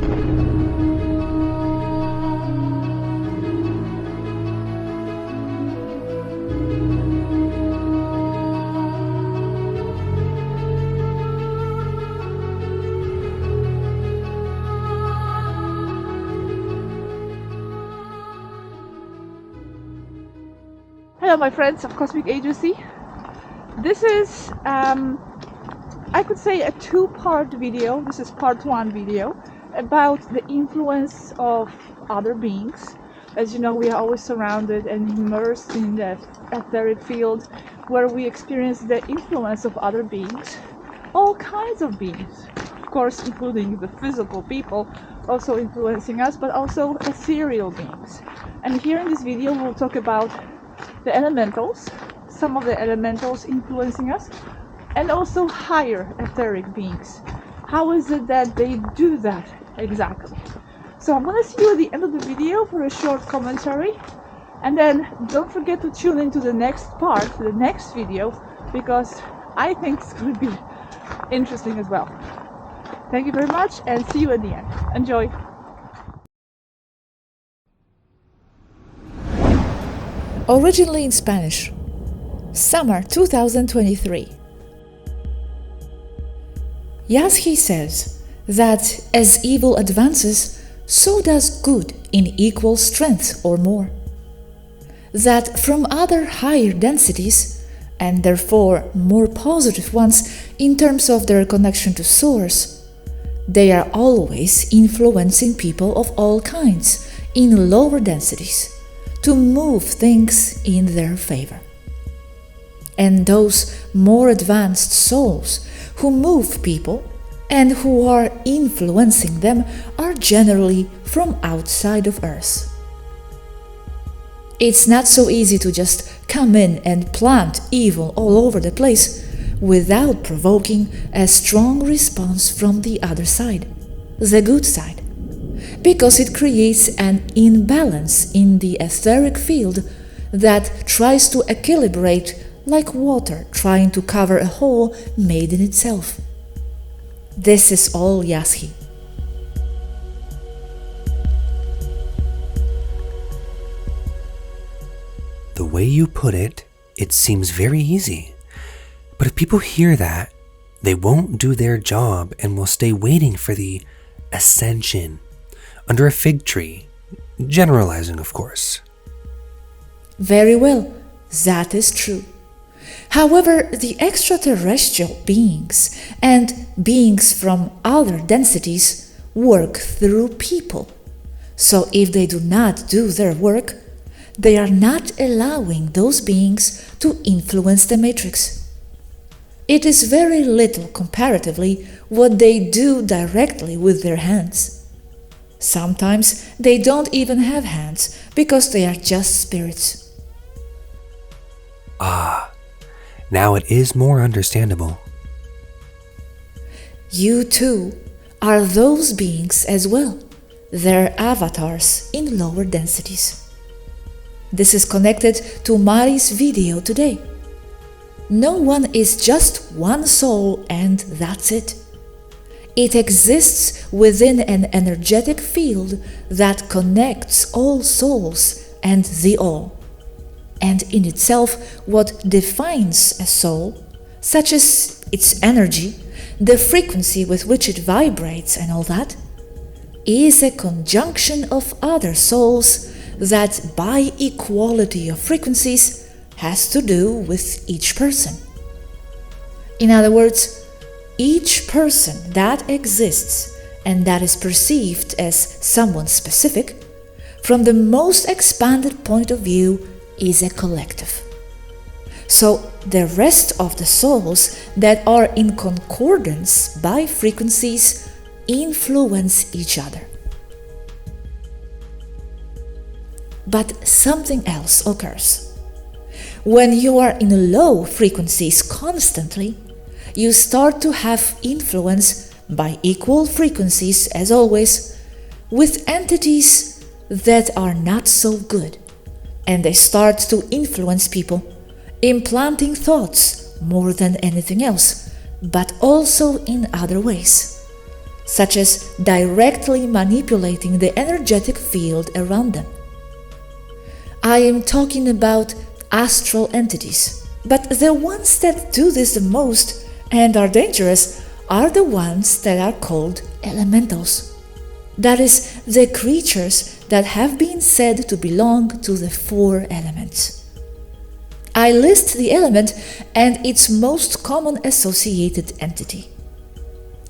Hello my friends of Cosmic Agency. This is, I could say, a two-part video. This is part one video about the influence of other beings. As you know, we are always surrounded and immersed in the etheric field where we experience the influence of other beings, all kinds of beings, of course including the physical people also influencing us, but also ethereal beings. And here in this video we'll talk about the elementals, some of the elementals influencing us, and also higher etheric beings. How is it that they do that exactly? So I'm gonna see you at the end of the video for a short commentary, and then don't forget to tune into the next part, the next video, because I think it's gonna be interesting as well. Thank you very much and see you at the end. Enjoy! Originally in Spanish, summer 2023. Yasky says that as evil advances, so does good in equal strength or more. That from other higher densities, and therefore more positive ones in terms of their connection to Source, they are always influencing people of all kinds in lower densities to move things in their favor. And those more advanced souls who move people and who are influencing them are generally from outside of Earth. It's not so easy to just come in and plant evil all over the place without provoking a strong response from the other side, the good side, because it creates an imbalance in the etheric field that tries to equilibrate like water trying to cover a hole made in itself. This is all Yasky. The way you put it, it seems very easy. But if people hear that, they won't do their job and will stay waiting for the ascension under a fig tree, generalizing of course. Very well, that is true. However, the extraterrestrial beings and beings from other densities work through people. So if they do not do their work, they are not allowing those beings to influence the matrix. It is very little comparatively what they do directly with their hands. Sometimes they don't even have hands because they are just spirits. Ah, now it is more understandable. You too are those beings as well, their avatars in lower densities. This is connected to Mari's video today. No one is just one soul and that's it. It exists within an energetic field that connects all souls and the all. And in itself, what defines a soul, such as its energy, the frequency with which it vibrates and all that, is a conjunction of other souls that by equality of frequencies has to do with each person. In other words, each person that exists and that is perceived as someone specific, from the most expanded point of view, is a collective. So the rest of the souls that are in concordance by frequencies influence each other. But something else occurs. When you are in low frequencies constantly, you start to have influence by equal frequencies, as always, with entities that are not so good, and they start to influence people, implanting thoughts more than anything else, but also in other ways, such as directly manipulating the energetic field around them. I am talking about astral entities, but the ones that do this the most and are dangerous are the ones that are called elementals. That is, the creatures that have been said to belong to the four elements. I list the element and its most common associated entity: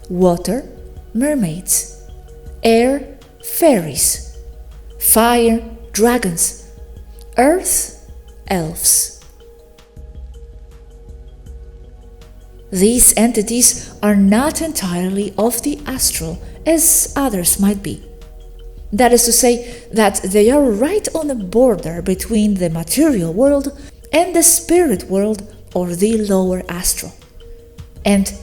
water, mermaids; air, fairies; fire, dragons; earth, elves. These entities are not entirely of the astral as others might be. That is to say, that they are right on the border between the material world and the spirit world or the lower astral. And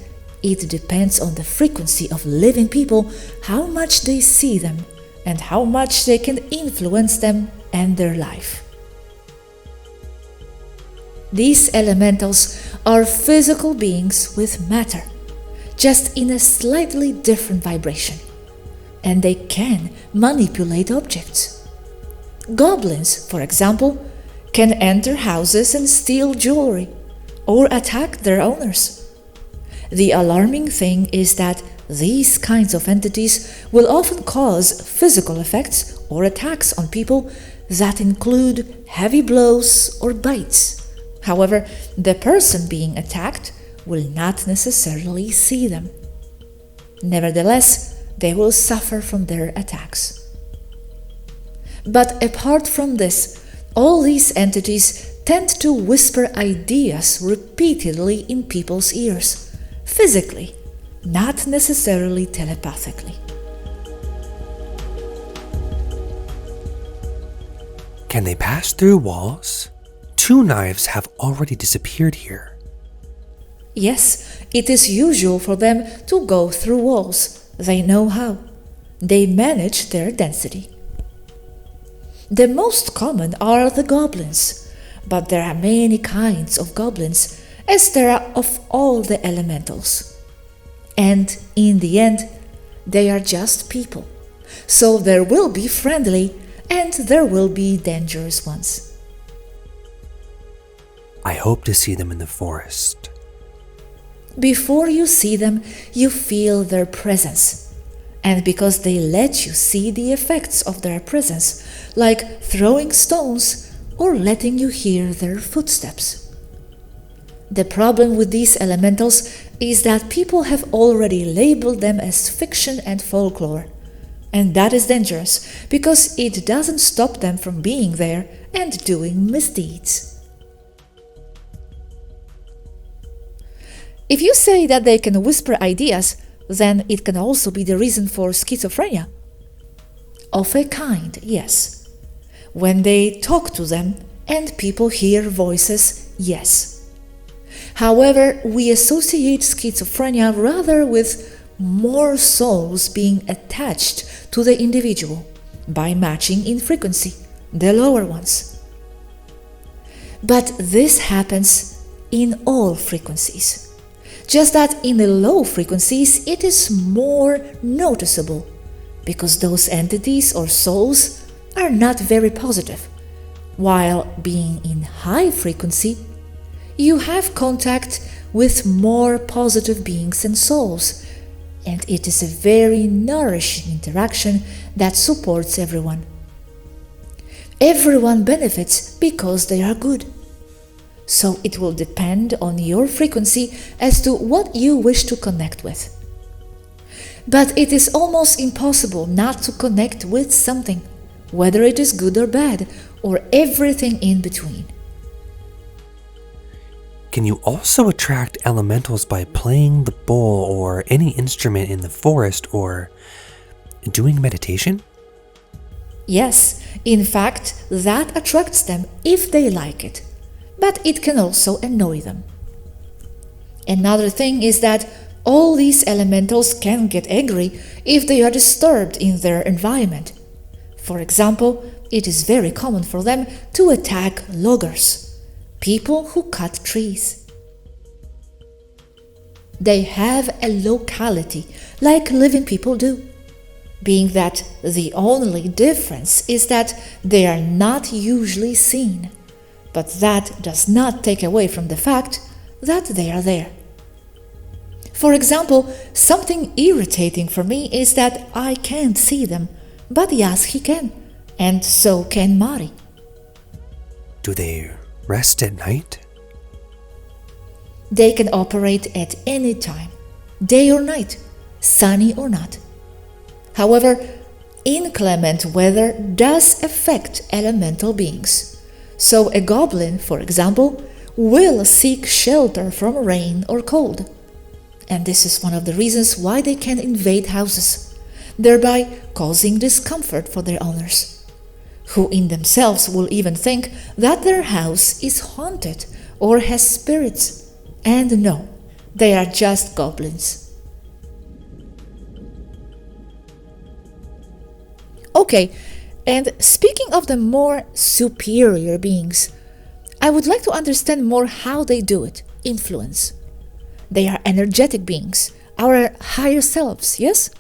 it depends on the frequency of living people how much they see them and how much they can influence them and their life. These elementals are physical beings with matter, just in a slightly different vibration, and they can manipulate objects. Goblins, for example, can enter houses and steal jewelry or attack their owners. The alarming thing is that these kinds of entities will often cause physical effects or attacks on people that include heavy blows or bites. However, the person being attacked will not necessarily see them. Nevertheless, they will suffer from their attacks. But apart from this, all these entities tend to whisper ideas repeatedly in people's ears, physically, not necessarily telepathically. Can they pass through walls? 2 knives have already disappeared here. Yes, it is usual for them to go through walls. They know how. They manage their density. The most common are the goblins, but there are many kinds of goblins, as there are of all the elementals. And in the end, they are just people. So there will be friendly and there will be dangerous ones. I hope to see them in the forest. Before you see them, you feel their presence. And because they let you see the effects of their presence, like throwing stones or letting you hear their footsteps. The problem with these elementals is that people have already labeled them as fiction and folklore. And that is dangerous, because it doesn't stop them from being there and doing misdeeds. If you say that they can whisper ideas, then it can also be the reason for schizophrenia. Of a kind, yes. When they talk to them and people hear voices, yes. However, we associate schizophrenia rather with more souls being attached to the individual by matching in frequency, the lower ones. But this happens in all frequencies. Just that in the low frequencies it is more noticeable, because those entities or souls are not very positive, while being in high frequency, you have contact with more positive beings and souls, and it is a very nourishing interaction that supports everyone. Everyone benefits because they are good. So it will depend on your frequency as to what you wish to connect with. But it is almost impossible not to connect with something, whether it is good or bad, or everything in between. Can you also attract elementals by playing the bowl or any instrument in the forest or doing meditation? Yes, in fact, that attracts them if they like it. But it can also annoy them. Another thing is that all these elementals can get angry if they are disturbed in their environment. For example, it is very common for them to attack loggers, people who cut trees. They have a locality, like living people do, being that the only difference is that they are not usually seen, but that does not take away from the fact that they are there. For example, something irritating for me is that I can't see them, but Yaski can, and so can Mari. Do they rest at night? They can operate at any time, day or night, sunny or not. However, inclement weather does affect elemental beings. So a goblin, for example, will seek shelter from rain or cold. And this is one of the reasons why they can invade houses, thereby causing discomfort for their owners, who in themselves will even think that their house is haunted or has spirits. And no, they are just goblins. Okay, and speaking of the more superior beings, I would like to understand more how they do it, influence. They are energetic beings, our higher selves, yes?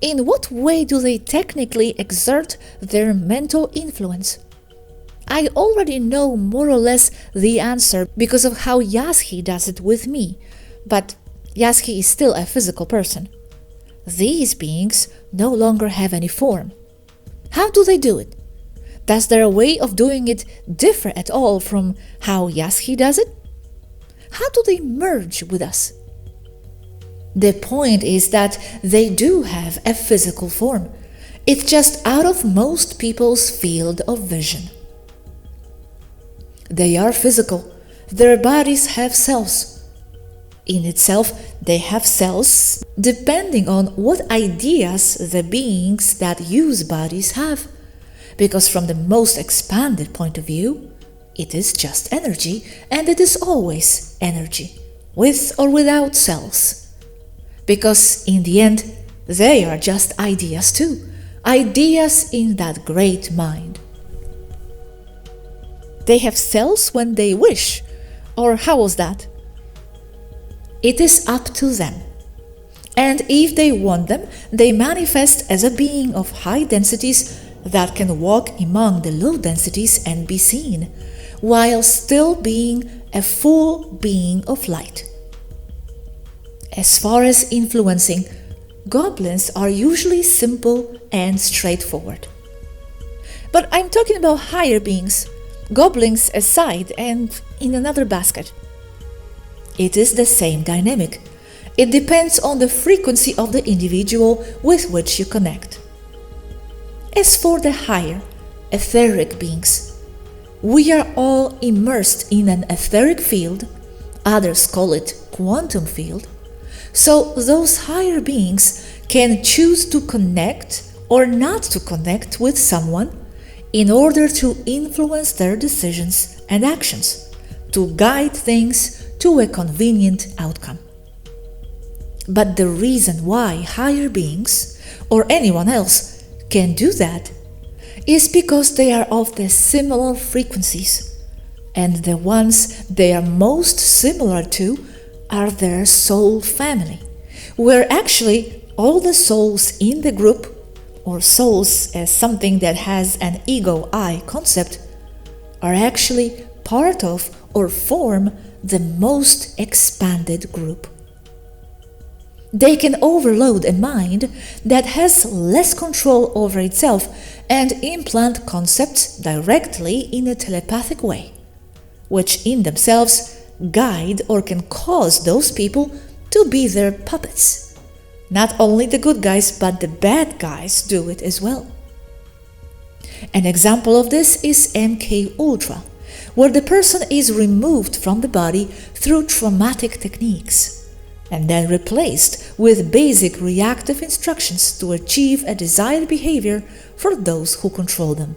In what way do they technically exert their mental influence? I already know more or less the answer because of how Yaski does it with me, but Yaski is still a physical person. These beings no longer have any form. How do they do it? Does their way of doing it differ at all from how Yaski does it? How do they merge with us? The point is that they do have a physical form. It's just out of most people's field of vision. They are physical. Their bodies have cells. In itself, they have cells depending on what ideas the beings that use bodies have. Because from the most expanded point of view, it is just energy, and it is always energy, with or without cells. Because in the end, they are just ideas too, ideas in that great mind. They have cells when they wish, or how was that? It is up to them. And if they want them, they manifest as a being of high densities that can walk among the low densities and be seen, while still being a full being of light. As far as influencing, goblins are usually simple and straightforward. But I'm talking about higher beings, goblins aside and in another basket. It is the same dynamic. It depends on the frequency of the individual with which you connect. As for the higher, etheric beings, we are all immersed in an etheric field, others call it quantum field, so those higher beings can choose to connect or not to connect with someone in order to influence their decisions and actions, to guide things to a convenient outcome. But the reason why higher beings, or anyone else, can do that is because they are of the similar frequencies, and the ones they are most similar to are their soul family, where actually all the souls in the group, or souls as something that has an ego-I concept, are actually part of or form the most expanded group. They can overload a mind that has less control over itself and implant concepts directly in a telepathic way, which in themselves guide or can cause those people to be their puppets. Not only the good guys, but the bad guys do it as well. An example of this is MK Ultra, where the person is removed from the body through traumatic techniques and then replaced with basic reactive instructions to achieve a desired behavior for those who control them.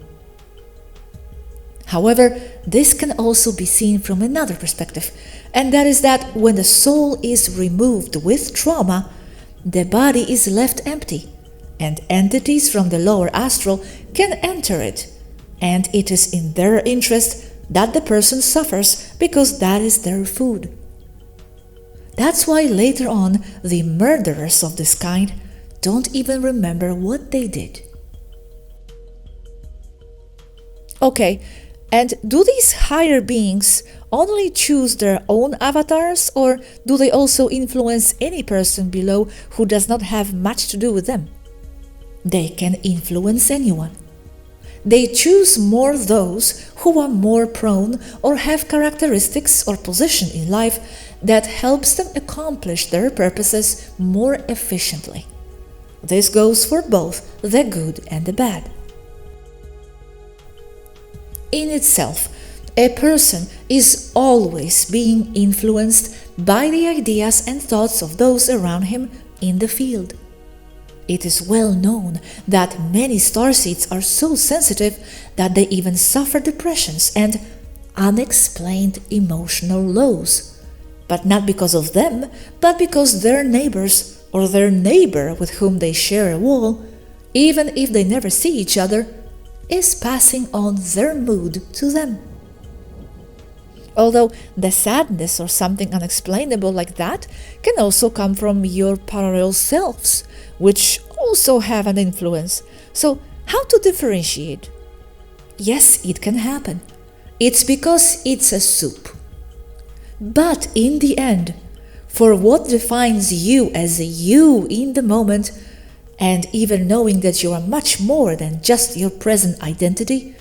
However, this can also be seen from another perspective, and that is that when the soul is removed with trauma, the body is left empty, and entities from the lower astral can enter it, and it is in their interest that the person suffers because that is their food. That's why later on, the murderers of this kind don't even remember what they did. Okay, and do these higher beings only choose their own avatars, or do they also influence any person below who does not have much to do with them? They can influence anyone. They choose more those who are more prone or have characteristics or position in life that helps them accomplish their purposes more efficiently. This goes for both the good and the bad. In itself, a person is always being influenced by the ideas and thoughts of those around him in the field. It is well known that many starseeds are so sensitive that they even suffer depressions and unexplained emotional lows. But not because of them, but because their neighbors or their neighbor with whom they share a wall, even if they never see each other, is passing on their mood to them. Although the sadness or something unexplainable like that can also come from your parallel selves, which also have an influence. So how to differentiate? Yes, it can happen. It's because it's a soup. But in the end, for what defines you as a you in the moment, and even knowing that you are much more than just your present identity,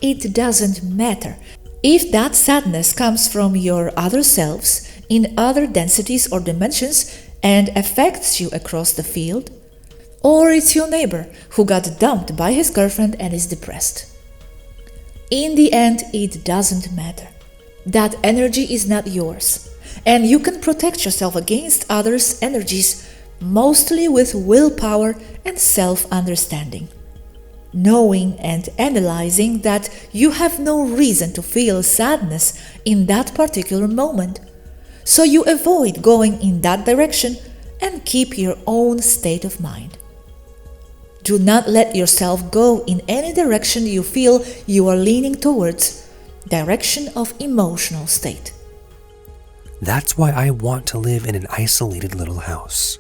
it doesn't matter if that sadness comes from your other selves in other densities or dimensions and affects you across the field, or it's your neighbor who got dumped by his girlfriend and is depressed. In the end, it doesn't matter. That energy is not yours, and you can protect yourself against others' energies mostly with willpower and self-understanding, knowing and analyzing that you have no reason to feel sadness in that particular moment, so you avoid going in that direction and keep your own state of mind. Do not let yourself go in any direction you feel you are leaning towards, direction of emotional state. That's why I want to live in an isolated little house.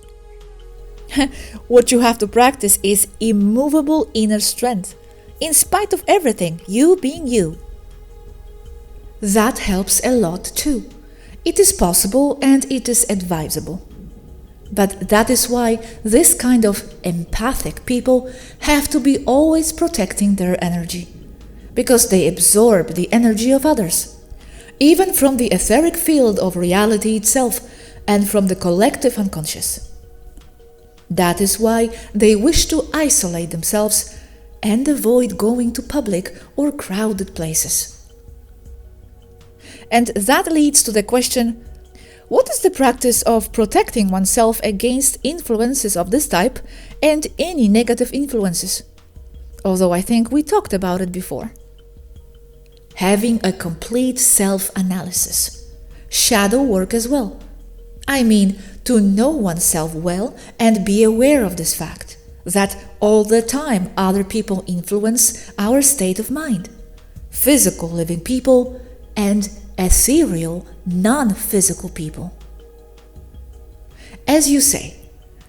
What you have to practice is immovable inner strength, in spite of everything, you being you. That helps a lot too. It is possible and it is advisable. But that is why this kind of empathic people have to be always protecting their energy, because they absorb the energy of others, even from the etheric field of reality itself and from the collective unconscious. That is why they wish to isolate themselves and avoid going to public or crowded places. And that leads to the question, what is the practice of protecting oneself against influences of this type and any negative influences? Although I think we talked about it before. Having a complete self-analysis, shadow work as well. I mean, to know oneself well and be aware of this fact, that all the time other people influence our state of mind, physical living people and ethereal, non-physical people. As you say,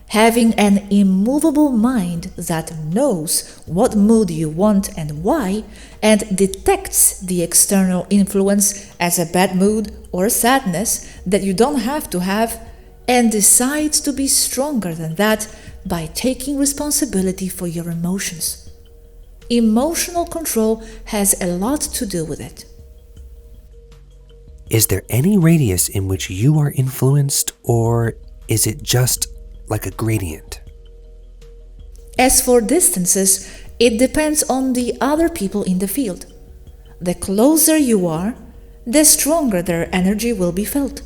having an immovable mind that knows what mood you want and why, and detects the external influence as a bad mood or sadness that you don't have to have, and decides to be stronger than that by taking responsibility for your emotions. Emotional control has a lot to do with it. Is there any radius in which you are influenced, or is it just like a gradient? As for distances, it depends on the other people in the field. The closer you are, the stronger their energy will be felt.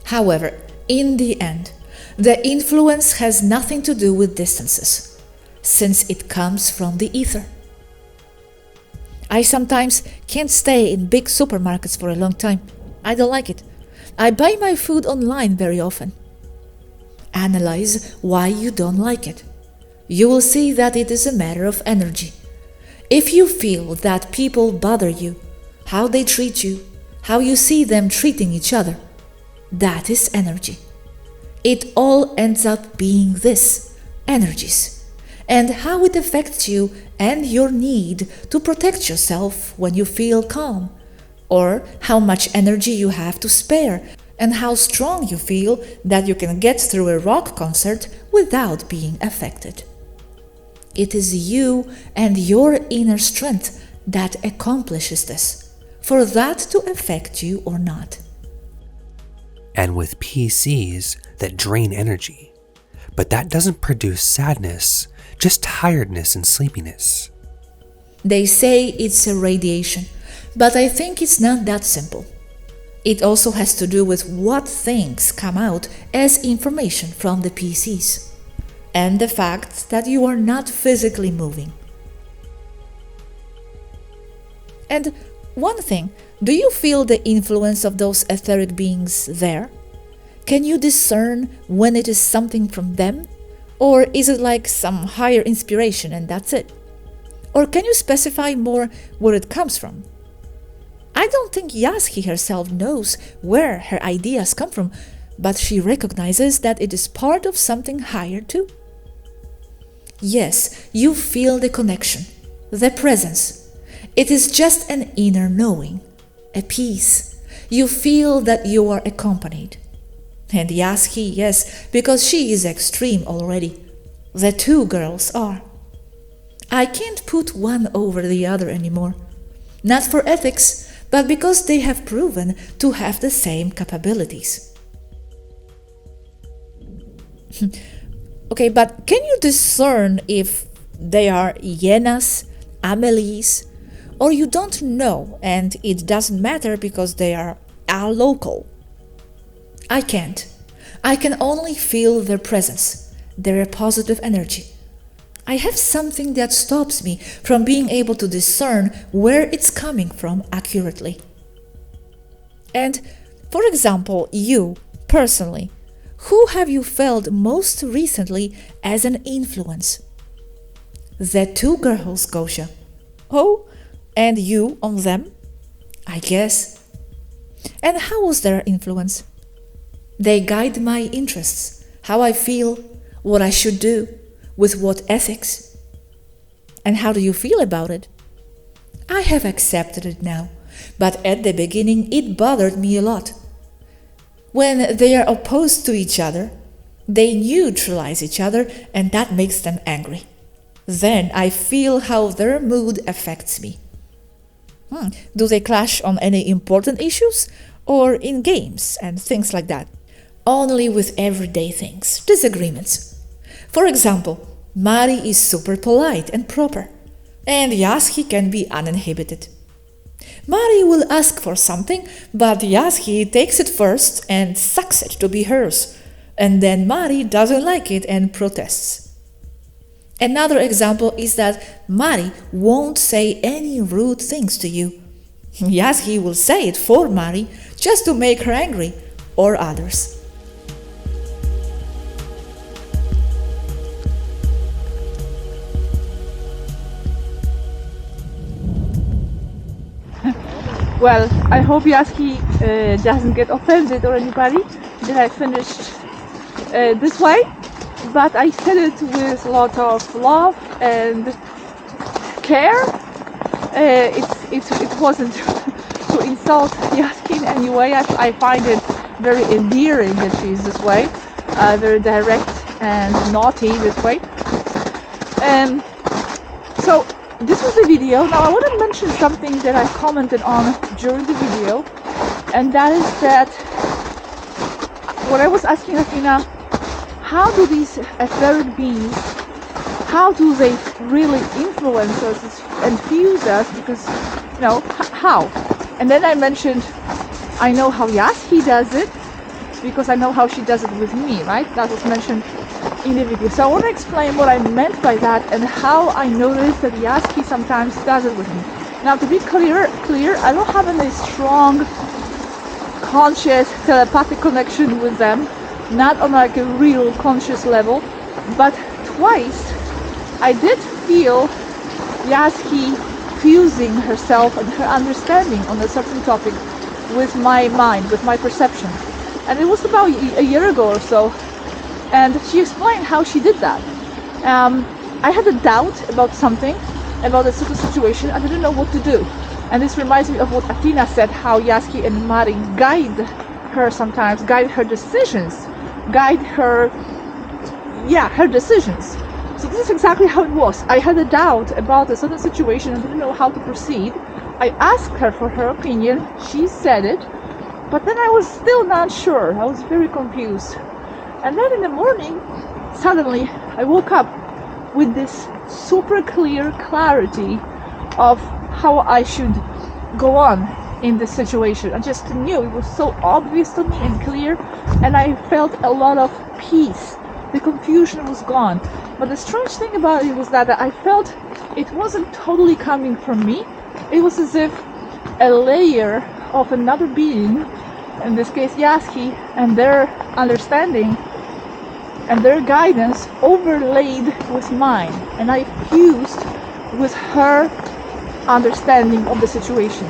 However, in the end, the influence has nothing to do with distances, since it comes from the ether. I sometimes can't stay in big supermarkets for a long time. I don't like it. I buy my food online very often. Analyze why you don't like it. You will see that it is a matter of energy. If you feel that people bother you, how they treat you, how you see them treating each other, That is energy. It all ends up being this, energies, and how it affects you and your need to protect yourself when you feel calm, or how much energy you have to spare, and how strong you feel that you can get through a rock concert without being affected. It is you and your inner strength that accomplishes this, for that to affect you or not. And with PCs that drain energy, but that doesn't produce sadness, just tiredness and sleepiness. They say it's a radiation, but I think it's not that simple. It also has to do with what things come out as information from the PCs, and the fact that you are not physically moving. And one thing, do you feel the influence of those etheric beings there? Can you discern when it is something from them? Or is it like some higher inspiration and that's it? Or can you specify more where it comes from? I don't think Yasky herself knows where her ideas come from, but she recognizes that it is part of something higher too. Yes, you feel the connection, the presence. It is just an inner knowing, a peace. You feel that you are accompanied. And Yasky, yes, because she is extreme already. The two girls are. I can't put one over the other anymore. Not for ethics, but because they have proven to have the same capabilities. Okay, but can you discern if they are Yenas, Amelies, or you don't know and it doesn't matter because they are local? I can't. I can only feel their presence, their positive energy. I have something that stops me from being able to discern where it's coming from accurately. And, for example, you, personally, who have you felt most recently as an influence? The two girls, Gosha. Oh, and you on them? I guess. And how was their influence? They guide my interests, how I feel, what I should do, with what ethics. And how do you feel about it? I have accepted it now, but at the beginning it bothered me a lot. When they are opposed to each other, they neutralize each other and that makes them angry. Then I feel how their mood affects me. Do they clash on any important issues or in games and things like that? Only with everyday things, disagreements. For example, Mari is super polite and proper, and Yasky can be uninhibited. Mari will ask for something, but Yasky takes it first and sucks it to be hers, and then Mari doesn't like it and protests. Another example is that Mari won't say any rude things to you. Yasky will say it for Mari just to make her angry, or others. Well, I hope Yasky doesn't get offended or anybody that I finished this way, but I said it with a lot of love and care. It wasn't to insult Yasky in any way. I find it very endearing that she's this way, very direct and naughty this way. So this was the video. Now I want to mention something that I commented on during the video, and that is that when I was asking Athena, how do these etheric beings, how do they really influence us and fuse us? Because, you know, how? And then I mentioned, I know how Yasky does it, because I know how she does it with me, right? That was mentioned in the video. So I want to explain what I meant by that and how I noticed that Yasky sometimes does it with me. Now, to be clear, I don't have any strong, conscious, telepathic connection with them, not on like a real conscious level, but twice I did feel Yasky fusing herself and her understanding on a certain topic with my mind, with my perception. And it was about a year ago or so. And she explained how she did that. I had a doubt about something, about a certain situation. I didn't know what to do. And this reminds me of what Athena said, how Yaski and Mari guide her sometimes, guide her decisions, guide her, her decisions. So this is exactly how it was. I had a doubt about a certain situation and didn't know how to proceed. I asked her for her opinion. She said it, but then I was still not sure. I was very confused. And then in the morning, suddenly I woke up with this super clear clarity of how I should go on in this situation. I just knew, it was so obvious to me and clear, and I felt a lot of peace. The confusion was gone. But the strange thing about it was that I felt it wasn't totally coming from me. It was as if a layer of another being, in this case Yaski, and their understanding and their guidance overlaid with mine, and I fused with her understanding of the situation.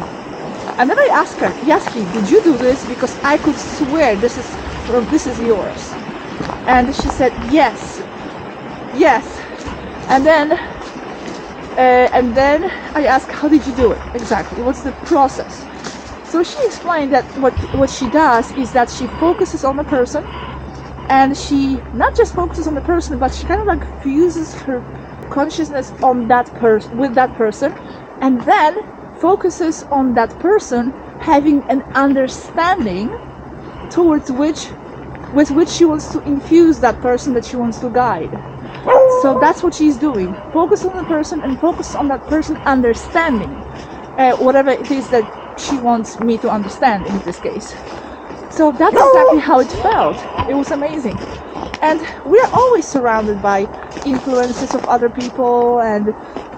And then I asked her, Yaski, did you do this? Because I could swear this is yours. And she said yes. And then I asked, how did you do it exactly? What's the process? So she explained that what she does is that she focuses on the person, and she not just focuses on the person, but she kind of like fuses her consciousness on that person, with that person, and then focuses on that person having an understanding with which she wants to infuse that person that she wants to guide. So that's what she's doing. Focus on the person and focus on that person understanding whatever it is that she wants me to understand in this case. So that's exactly how it felt. It was amazing. And we're always surrounded by influences of other people and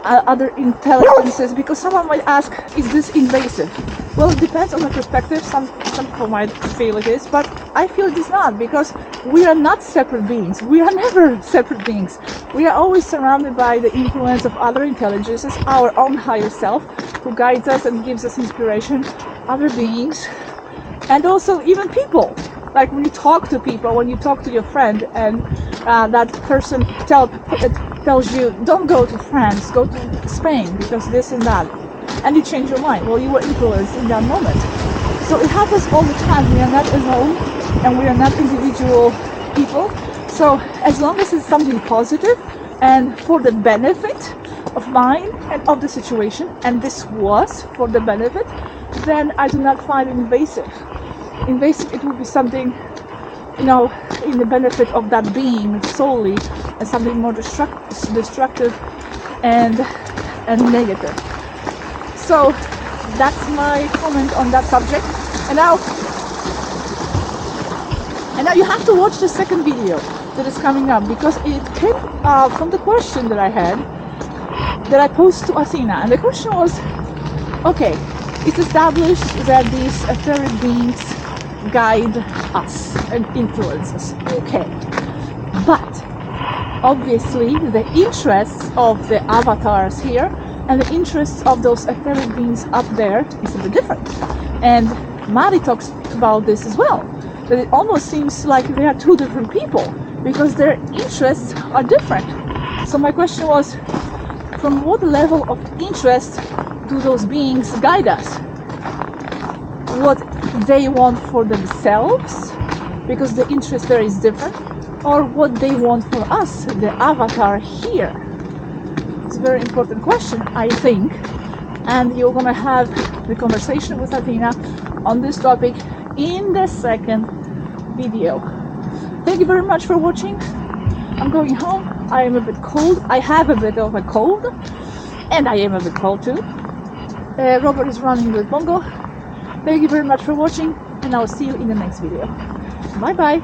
other intelligences, because someone might ask, is this invasive? Well, it depends on the perspective. Some people might feel it is, but I feel it is not, because we are not separate beings. We are never separate beings. We are always surrounded by the influence of other intelligences, our own higher self, who guides us and gives us inspiration, other beings, and also even people. Like when you talk to people, when you talk to your friend, and that person tells you, don't go to France, go to Spain, because this and that, and you change your mind. Well, you were influenced in that moment. So it happens all the time. We are not alone, and we are not individual people. So as long as it's something positive and for the benefit of mine and of the situation, and this was for the benefit, then I do not find it invasive. Invasive, it would be something, in the benefit of that being solely, and something more destructive and negative. So that's my comment on that subject. And now you have to watch the second video that is coming up, because it came from the question that I had, that I posed to Athena. And the question was, okay, it's established that these etheric beings guide us and influence us. Okay. But obviously the interests of the avatars here and the interests of those etheric beings up there is a bit different. And Mari talks about this as well, that it almost seems like they are two different people because their interests are different. So my question was, from what level of interest do those beings guide us? What they want for themselves, because the interest there is different, or what they want for us, the avatar here? It's a very important question, I think, and you're gonna have the conversation with Athena on this topic in the second video. Thank you very much for watching. I'm going home. I am a bit cold. I have a bit of a cold, and I am a bit cold too. Robert is running with Bongo. Thank you very much for watching, and I'll see you in the next video. Bye bye.